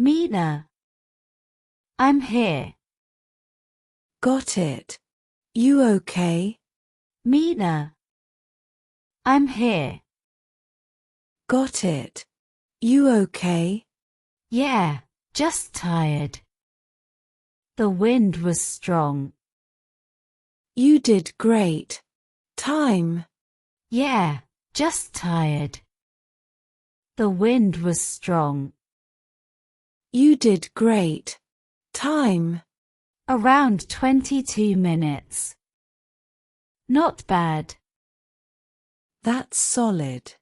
Mina. I'm here. Got it. You okay? Mina. I'm here. Got it. You okay? Yeah, just tired. The wind was strong. You did great. Time. Yeah, just tired. The wind was strong. You did great. Time. Around 22 minutes. Not bad. That's solid.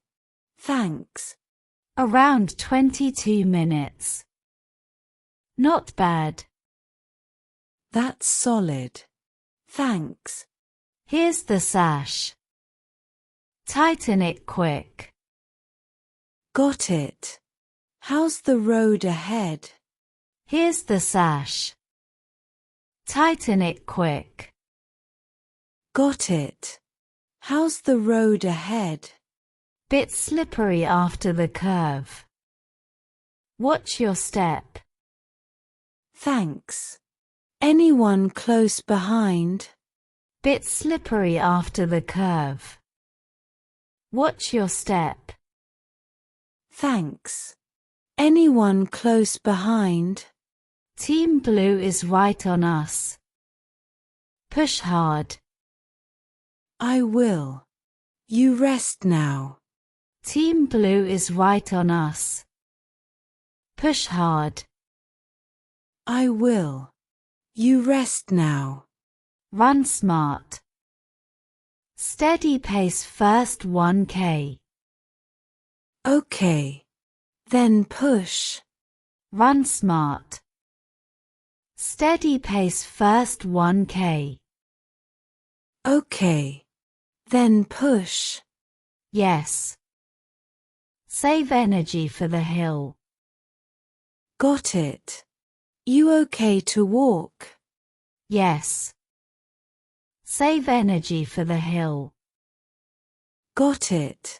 Thanks. Around 22 minutes. Not bad. That's solid. Thanks. Here's the sash. Tighten it quick. Got it. How's the road ahead? Here's the sash. Tighten it quick. Got it. How's the road ahead? Bit slippery after the curve. Watch your step. Thanks. Anyone close behind? Bit slippery after the curve. Watch your step. Thanks. Anyone close behind? Team Blue is right on us. Push hard. I will. You rest now. Team Blue is right on us. Push hard. I will. You rest now. Run smart. Steady pace first 1K. Okay. Then push. Run smart. Steady pace first 1K. Okay. Then push. Yes. Save energy for the hill. Got it. You okay to walk? Yes. Save energy for the hill. Got it.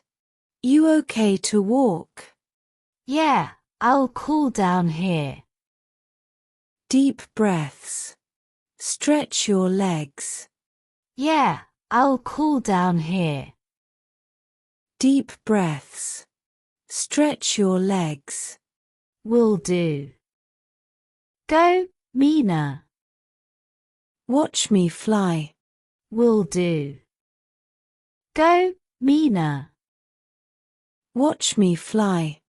You okay to walk? Yeah, I'll cool down here. Deep breaths. Stretch your legs. Yeah, I'll cool down here. Deep breaths. Stretch your legs. Will do. Go, Mina. Watch me fly. Will do. Go, Mina. Watch me fly.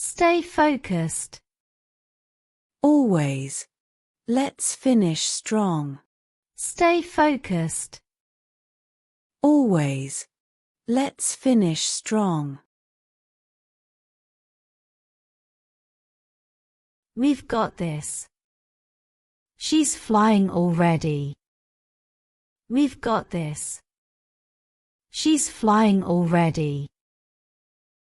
Stay focused. Always. Let's finish strong. Stay focused. Always. Let's finish strong. We've got this. She's flying already. We've got this. She's flying already.